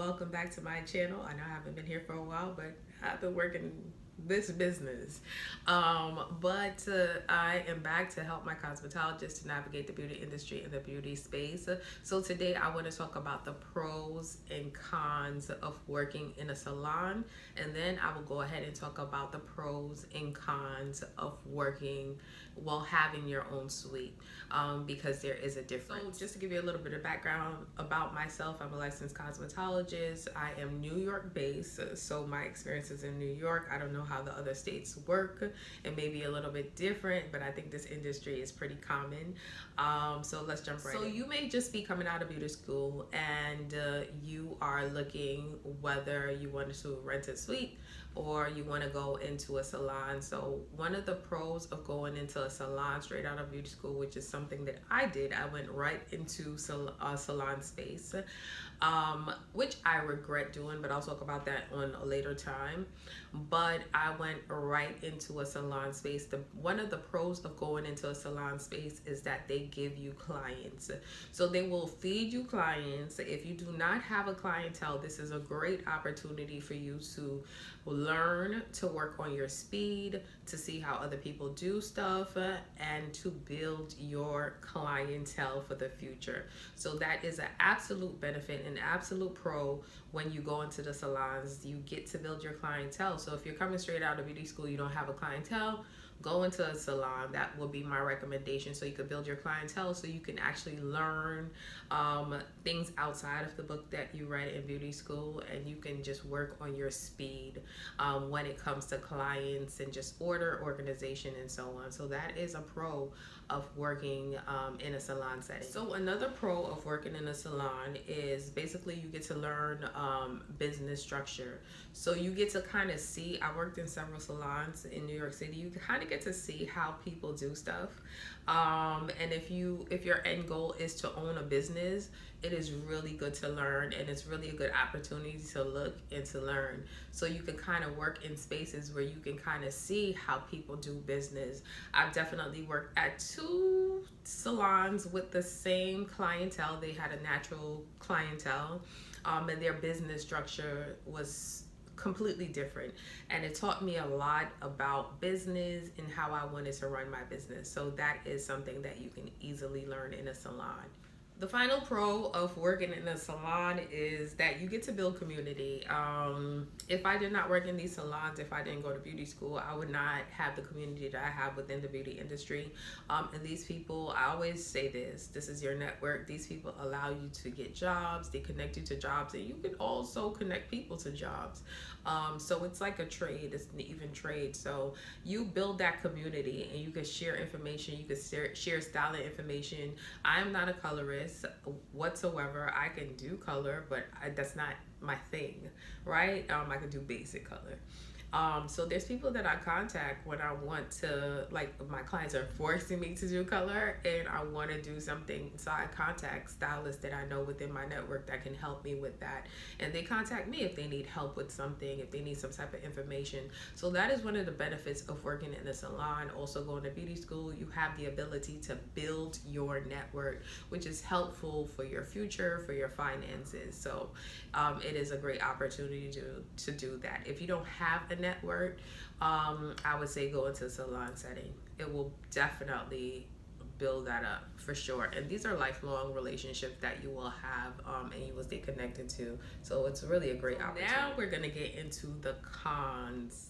welcome back to my channel. I know I haven't been here for a while, but I've been working this business. But I am back to help my cosmetologist to navigate the beauty industry and the beauty space. So today I want to talk about the pros and cons of working in a salon, and then I will go ahead and talk about the pros and cons of working while having your own suite, because there is a difference. So just to give you a little bit of background about myself, I'm a licensed cosmetologist. I am New York based, so my experience is in New York. I don't know how the other states work. It may be a little bit different, but I think this industry is pretty common. So let's jump right in. So you may just be coming out of beauty school and you are looking whether you want to rent a suite or you want to go into a salon. So one of the pros of going into a salon straight out of beauty school, which is something that I did, I went right into a salon space, which I regret doing, but I'll talk about that on a later time. But I went right into a salon space. One of the pros of going into a salon space is that they give you clients. So they will feed you clients. If you do not have a clientele, this is a great opportunity for you to learn to work on your speed, to see how other people do stuff, and to build your clientele for the future. So that is an absolute benefit, an absolute pro. When you go into the salons, you get to build your clientele. So if you're coming straight out of beauty school, you don't have a clientele, go into a salon. That will be my recommendation, so you can build your clientele, so you can actually learn things outside of the book that you read in beauty school, and you can just work on your speed when it comes to clients and just order organization and so on. So that is a pro of working in a salon setting. So another pro of working in a salon is basically you get to learn business structure. So you get to kind of see, I worked in several salons in New York City, you kind of get to see how people do stuff. And if your end goal is to own a business, it is really good to learn, and it's really a good opportunity to look and to learn. So you can kind of work in spaces where you can kind of see how people do business. I've definitely worked at 2 salons with the same clientele. They had a natural clientele, and their business structure was completely different, and it taught me a lot about business and how I wanted to run my business. So that is something that you can easily learn in a salon. The final pro of working in a salon is that you get to build community. If I did not work in these salons, if I didn't go to beauty school, I would not have the community that I have within the beauty industry. And these people, I always say this is your network. These people allow you to get jobs, they connect you to jobs, and you can also connect people to jobs. So it's like a trade, it's an even trade. So you build that community and you can share information, you can share styling information. I'm not a colorist whatsoever. I can do color, but that's not my thing, right? I can do basic color. So there's people that I contact when I want to, like, my clients are forcing me to do color and I want to do something. So I contact stylists that I know within my network that can help me with that. And they contact me if they need help with something, if they need some type of information. So that is one of the benefits of working in a salon. Also going to beauty school, you have the ability to build your network, which is helpful for your future, for your finances. So it is a great opportunity to do that. If you don't have a network, I would say go into a salon setting. It will definitely build that up for sure, and these are lifelong relationships that you will have and you will stay connected to. So it's really a great opportunity. Now we're gonna get into the cons